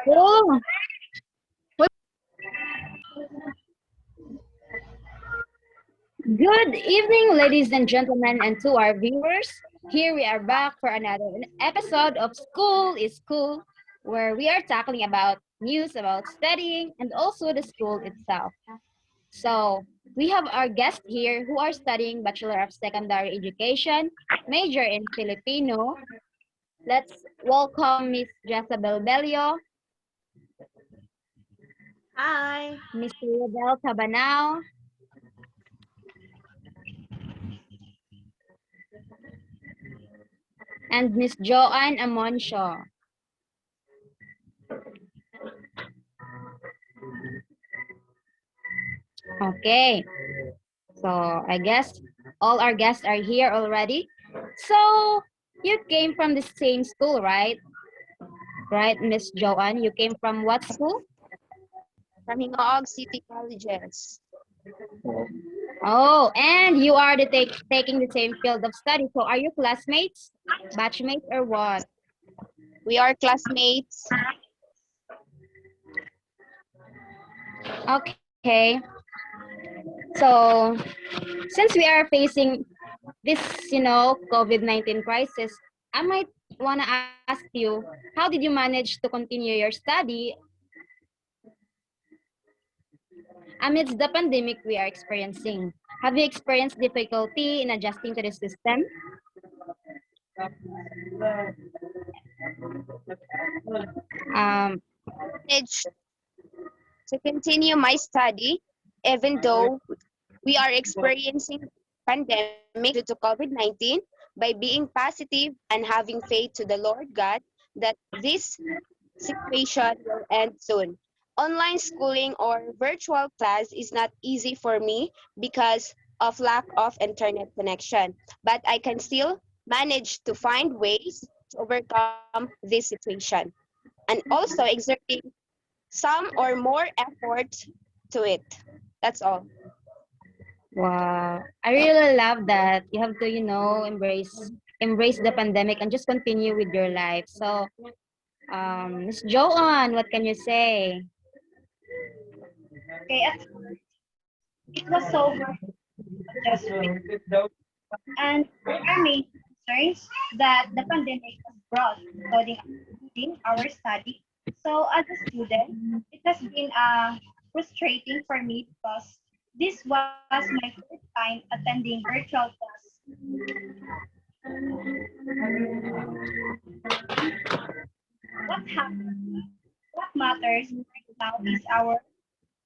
Oh, good evening, ladies and gentlemen, and to our viewers. Here we are back for another episode of School is Cool, where we are tackling about news about studying and also the school itself. So, we have our guests here who are studying Bachelor of Secondary Education, major in Filipino. Let's welcome Miss Jezabel Bello, Hi. Mr. Reodel Tabanao, and Miss Joann Amoncio. Okay, so I guess all our guests are here already. So you came from the same school, right? Right, Miss Joanne? You came from what school? From Hingoog City Colleges. Oh, and you are taking the same field of study. So are you classmates, batchmates, or what? We are classmates. Okay. So since we are facing this, COVID-19 crisis, I might want to ask you, how did you manage to continue your study amidst the pandemic we are experiencing? Have you experienced difficulty in adjusting to the system? Um, Managed to continue my study, even though we are experiencing pandemic due to COVID-19, by being positive and having faith to the Lord God that this situation will end soon. Online schooling or virtual class is not easy for me because of lack of internet connection, but I can still manage to find ways to overcome this situation and also exerting some or more effort to it. That's all. wow, I really love that. You have to, embrace the pandemic and just continue with your life. So, Miss Joanne, what can you say? Okay, at first, it was so hard to adjust with, and our main concerns that the pandemic has brought, including our study. So as a student, it has been frustrating for me because this was my first time attending virtual class. What happened? What matters right now is our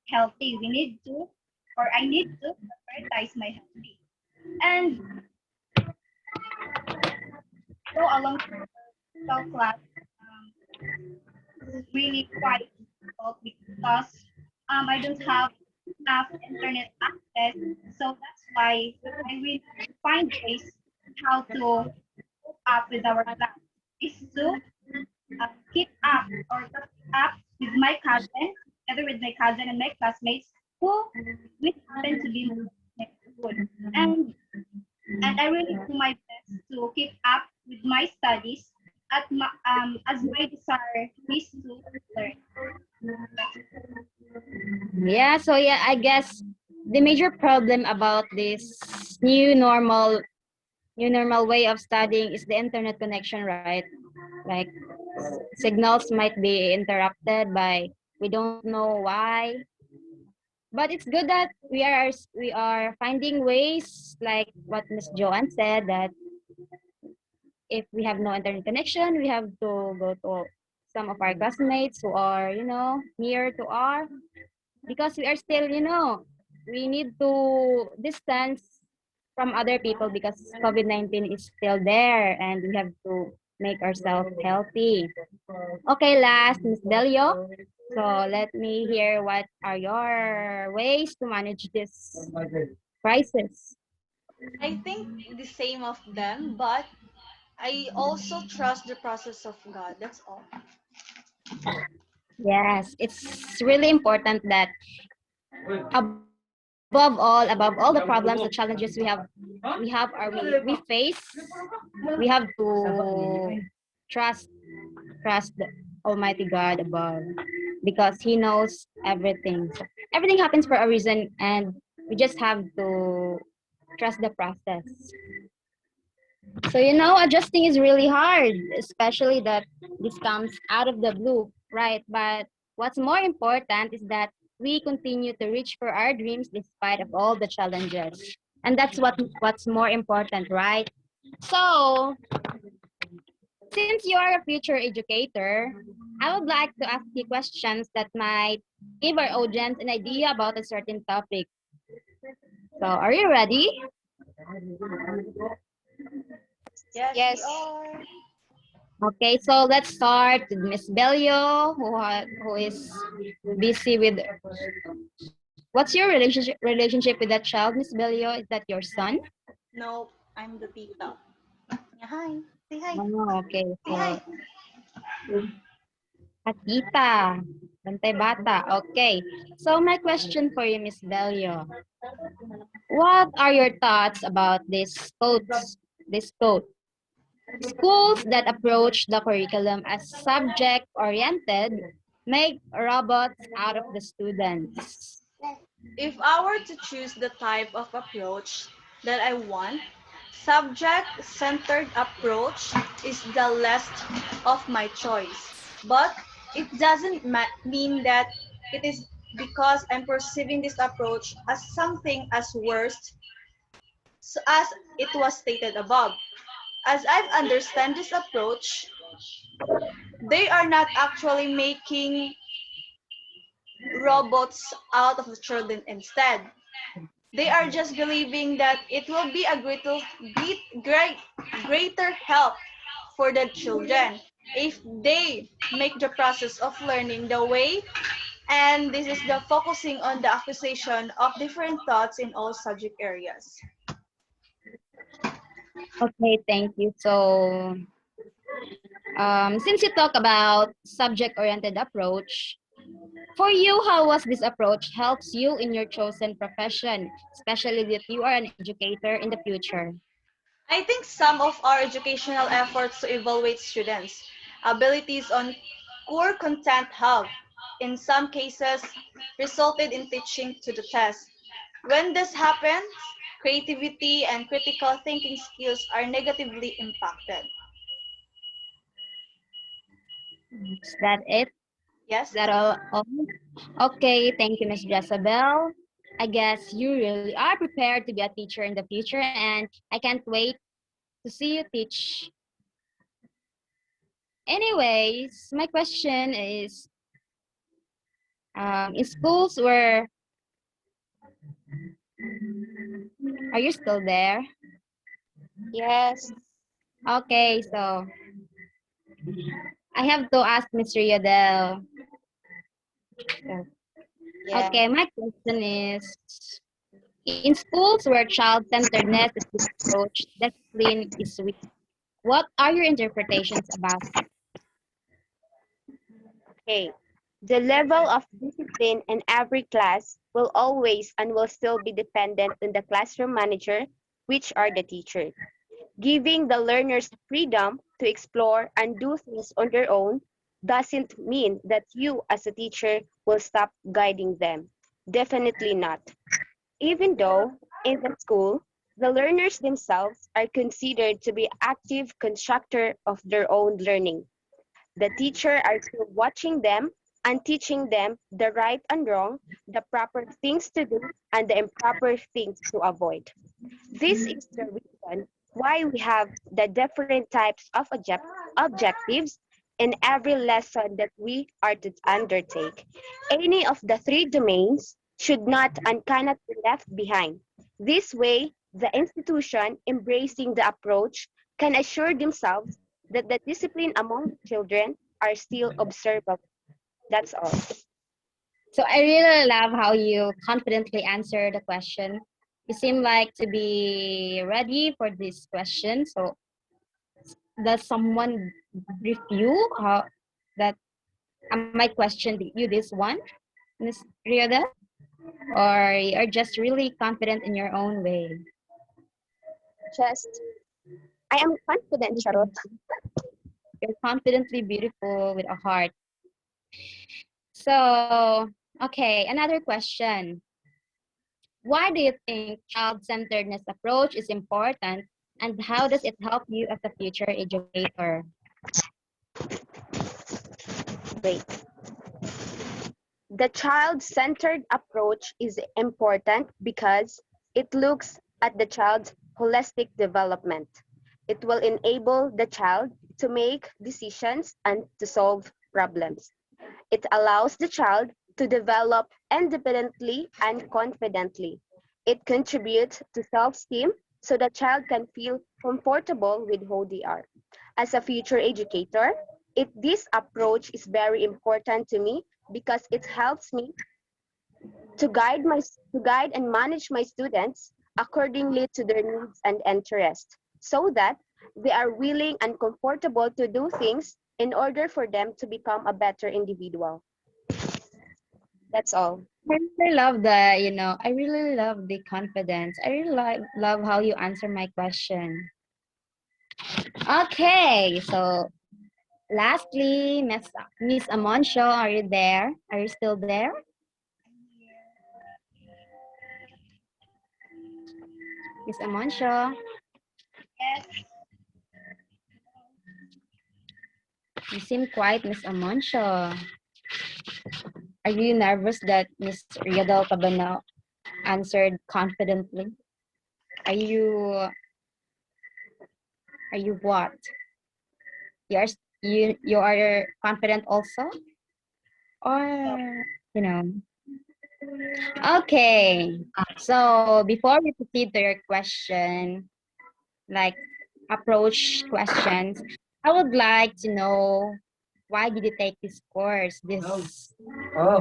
healthy. We need to, or I need to prioritize my healthy. And go along to virtual class is really quite difficult because I don't have enough internet access. So that's why I will find ways how to cope up with our class is to keep up or keep up with my cousin, together with my cousin and my classmates who we happen to be next school. And and I really do my best to keep up with my studies as my desire is to learn. Yeah, so yeah, I guess the major problem about this new normal way of studying is the internet connection, right? Like signals might be interrupted by we don't know why, but it's good that we are finding ways like what Miss Joanne said that if we have no internet connection, we have to go to some of our classmates who are near to our because we are still we need to distance from other people because COVID-19 is still there and we have to make ourselves healthy. Okay, last, Miss Delio. So let me hear what are your ways to manage this crisis. I think the same of them, but I also trust the process of God. That's all. Yes, it's really important that above all the problems, the challenges we have or we face, we have to trust the Almighty God above, because He knows everything. So everything happens for a reason, and we just have to trust the process. So adjusting is really hard, especially that this comes out of the blue, right? But what's more important is that we continue to reach for our dreams despite of all the challenges. And that's what's more important, right? So, since you are a future educator, I would like to ask you questions that might give our audience an idea about a certain topic. So, are you ready? Yes, we Yes. are. Okay, so let's start with Miss Bello, who is busy with. What's your relationship with that child, Miss Bello? Is that your son? Nope, I'm the tita. Yeah, hi. Say hi. Oh, okay. Say So, hi. Atita, Bantay Bata. Okay. So, my question for you, Miss Bello. What are your thoughts about this quotes? This quote. Schools that approach the curriculum as subject-oriented make robots out of the students. If I were to choose the type of approach that I want, subject-centered approach is the least of my choice. But it doesn't mean that it is because I'm perceiving this approach as something as worst as it was stated above. As I understand this approach, they are not actually making robots out of the children instead. They are just believing that it will be a greater help for the children if they make the process of learning the way, and this is the focusing on the acquisition of different thoughts in all subject areas. Okay, thank you. So, since you talk about subject-oriented approach, for you, how was this approach helps you in your chosen profession, especially that you are an educator in the future? I think some of our educational efforts to evaluate students' abilities on core content have, in some cases, resulted in teaching to the test. When this happens, creativity and critical thinking skills are negatively impacted. Is that it? Is Yes? that all? Okay, thank you, Miss Jezabel. I guess you really are prepared to be a teacher in the future, and I can't wait to see you teach. Anyways, my question is, in schools where, are you still there? Yes. Okay, so I have to ask Miss Reodel. Yeah. Okay, my question is, in schools where child-centeredness is the approach, discipline is weak. What are your interpretations about it? Okay. The level of discipline in every class will always and will still be dependent on the classroom manager, which are the teachers. Giving the learners freedom to explore and do things on their own doesn't mean that you as a teacher will stop guiding them. Definitely not. Even though in the school, the learners themselves are considered to be active constructor of their own learning. The teacher are still watching them and teaching them the right and wrong, the proper things to do, and the improper things to avoid. This is the reason why we have the different types of objectives in every lesson that we are to undertake. Any of the three domains should not and cannot be left behind. This way, the institution embracing the approach can assure themselves that the discipline among the children are still observable. That's all. So I really love how you confidently answer the question. You seem like to be ready for this question. So does someone brief you how that I might question you this one, Miss Rioda? Or you're just really confident in your own way? Just, I am confident, Charot. You're confidently beautiful with a heart. So, okay, another question. Why do you think child-centeredness approach is important, and how does it help you as a future educator? Great. The child-centered approach is important because it looks at the child's holistic development. It will enable the child to make decisions and to solve problems. It allows the child to develop independently and confidently. It contributes to self-esteem so the child can feel comfortable with who they are. As a future educator, this approach is very important to me because it helps me to guide and manage my students accordingly to their needs and interests so that they are willing and comfortable to do things in order for them to become a better individual. That's all. I really love I really love the confidence. I really love how you answer my question. Okay, so lastly, Miss Amoncio, are you there? Are you still there? Miss Amoncio, Yes. you seem quiet, Miss Amoncio. Are you nervous that Miss Reodel Tabanao answered confidently? Are you are you what? You are you are confident also? So, Or you know. Okay. So before we proceed to your question, like approach questions, I would like to know why did you take this course, this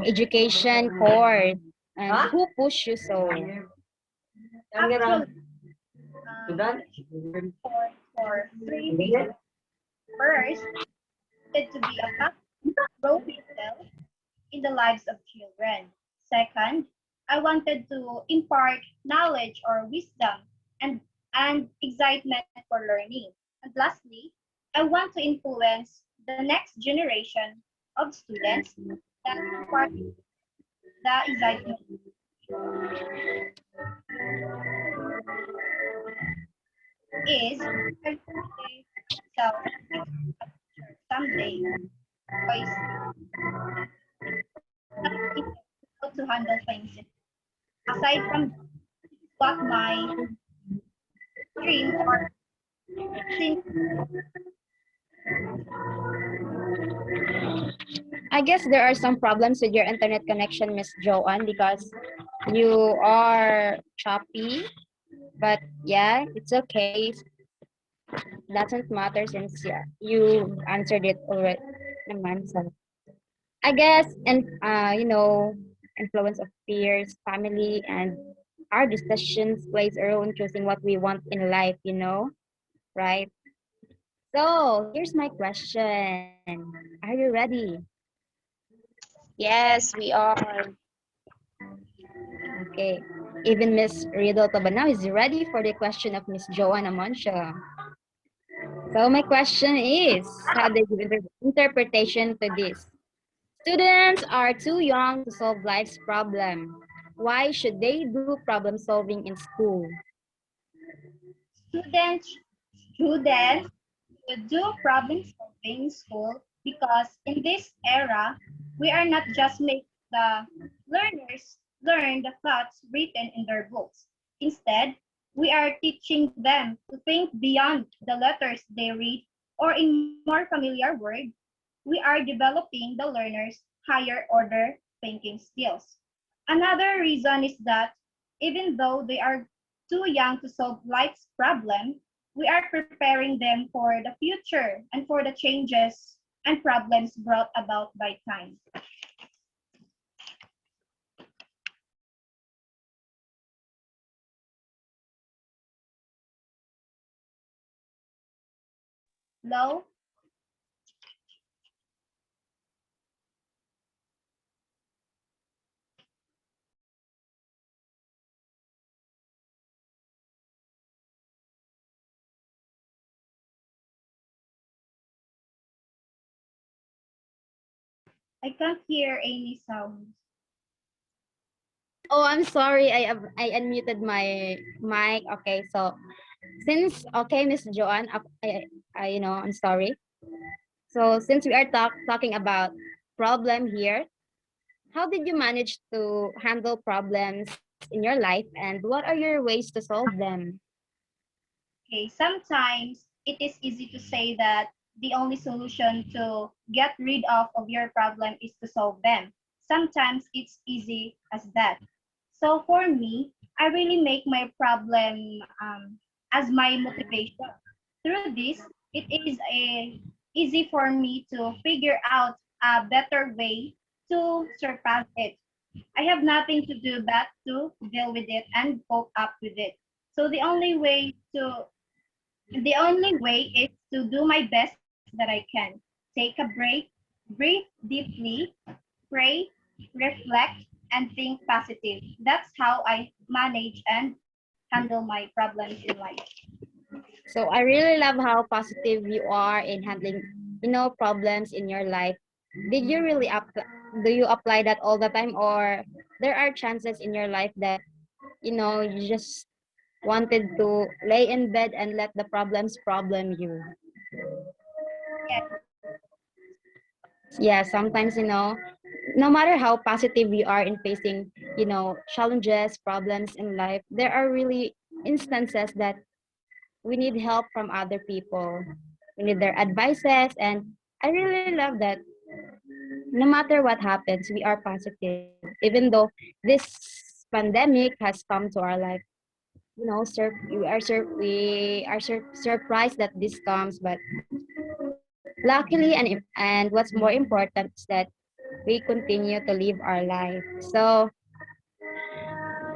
education course, and who pushed you so? actually, I chose for 3 reasons. First, it to be a positive role model in the lives of children. Second, I wanted to impart knowledge or wisdom and, and excitement for learning. And lastly, I want to influence the next generation of students that impart the excitement is I really myself become a teacher someday because not even how to handle things. Aside from what my dream or since I guess there are some problems with your internet connection, Miss Joann, because you are choppy. But yeah, it's okay. Doesn't matter since you answered it already. Naman, so I guess, and influence of peers, family, and our decisions plays a role in choosing what we want in life. Right? So here's my question: Are you ready? Yes, we are. Okay. Even Miss Reodel Tabanao is ready for the question of Miss Joann Amoncio. So my question is, how do you give interpretation to this? Students are too young to solve life's problem. Why should they do problem solving in school? students students would do problem solving in school because in this era we are not just making the learners learn the thoughts written in their books. Instead, we are teaching them to think beyond the letters they read, or in more familiar words, we are developing the learners' higher order thinking skills. Another reason is that even though they are too young to solve life's problem, we are preparing them for the future and for the changes and problems brought about by time. Low I can't hear any sound. Oh, I'm sorry. I unmuted my mic. Okay, so since okay, Miss Joann, I'm sorry. So since we are talking about problem here, how did you manage to handle problems in your life, and what are your ways to solve them? Okay, sometimes it is easy to say that the only solution to get rid of your problem is to solve them. Sometimes it's easy as that. So for me, I really make my problem as my motivation. Through this, it is easy for me to figure out a better way to surpass it. I have nothing to do but to deal with it and cope up with it. So the only way is to do my best that I can. Take a break, breathe deeply, pray, reflect, and think positive. That's how I manage and handle my problems in life. So I really love how positive you are in handling, problems in your life. Did you really do you apply that all the time, or there are chances in your life that, you just wanted to lay in bed and let the problems problem you? Yes, Yeah, sometimes, no matter how positive we are in facing, challenges, problems in life, there are really instances that we need help from other people. We need their advices, and I really love that. No matter what happens, we are positive, even though this pandemic has come to our life. We are surprised that this comes, but luckily, and what's more important is that we continue to live our life. So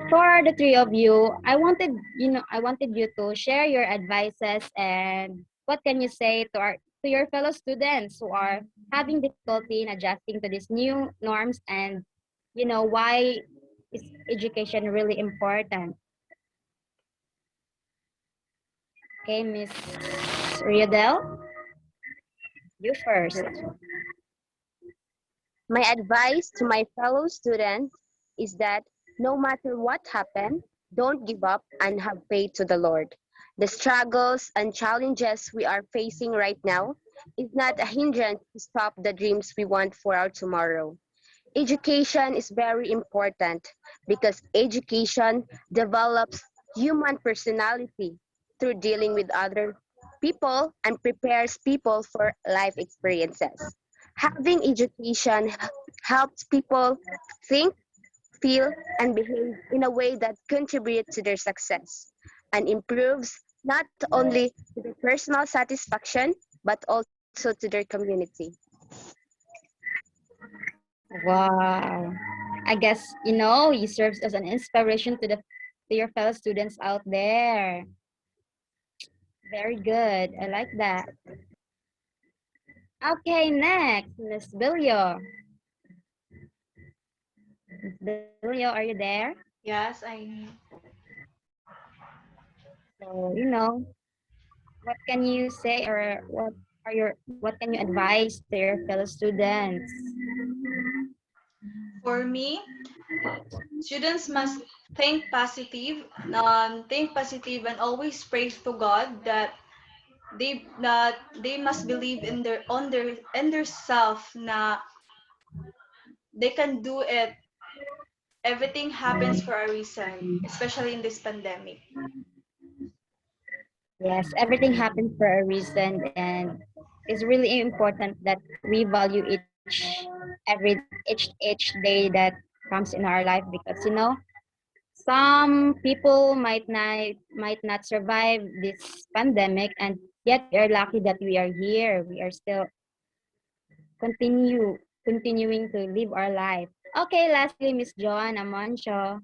for the three of you, I wanted you to share your advices, and what can you say to your fellow students who are having difficulty in adjusting to these new norms, and why is education really important? Okay, Miss Reodel, you first. My advice to my fellow students is that no matter what happens, don't give up and have faith to the Lord. The struggles and challenges we are facing right now is not a hindrance to stop the dreams we want for our tomorrow. Education is very important because education develops human personality through dealing with other people and prepares people for life experiences. Having education helps people think, feel, and behave in a way that contributes to their success and improves not only to their personal satisfaction but also to their community. Wow. I guess you serves as an inspiration to your fellow students out there. Very good. I like that. Okay, next, Miss Bilio. Miss Bilio, are you there? Yes, I So, what can you say, or what can you advise to your fellow students? for me, students must think positive, and always pray to God that they must believe in their self na they can do it. Everything happens for a reason, especially in this pandemic. Yes, everything happens for a reason, and it's really important that we value each day that comes in our life, because some people might not survive this pandemic, and yet we are lucky that we are here. We are still continuing to live our life. Okay, lastly, Miss Joann, Amoncio,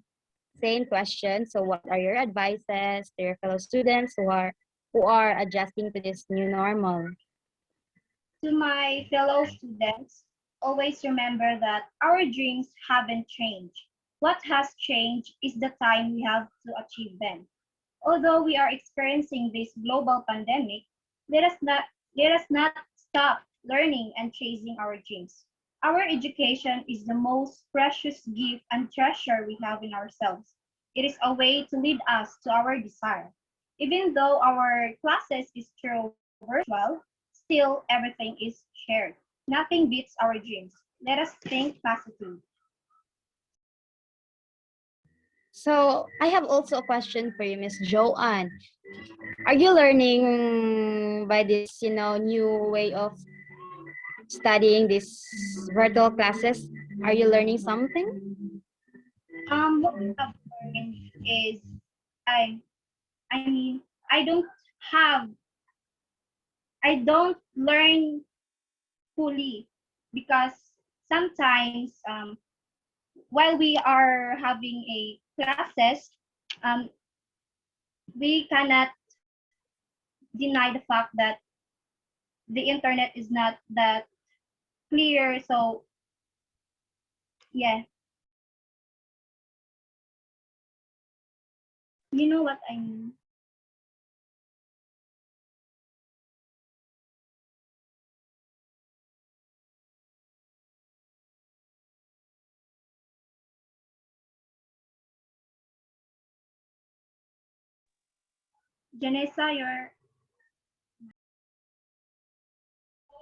same question. So what are your advices to your fellow students who are adjusting to this new normal? To my fellow students, always remember that our dreams haven't changed. What has changed is the time we have to achieve them. Although we are experiencing this global pandemic, let us not stop learning and chasing our dreams. Our education is the most precious gift and treasure we have in ourselves. It is a way to lead us to our desire. Even though our classes is through virtual, still everything is shared. Nothing beats our dreams. Let us think positive. So I have also a question for you, Miss Joann. Are you learning by this, new way of studying these virtual classes? Are you learning something? What I've learned is I I mean have I don't learn fully because sometimes while we are having a classes, um, we cannot deny the fact that the internet is not that clear. So yeah, you know what I mean. Janisa, you're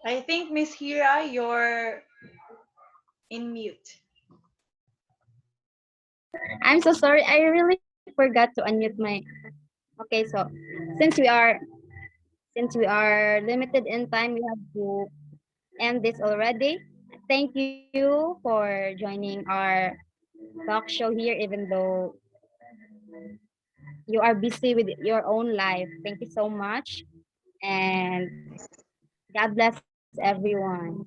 I think Miss Hira, you're in mute. I'm so sorry. I really forgot to unmute my. Okay, so since we are since we are limited in time, we have to end this already. Thank you for joining our talk show here, even though you are busy with your own life. Thank you so much, and God bless everyone.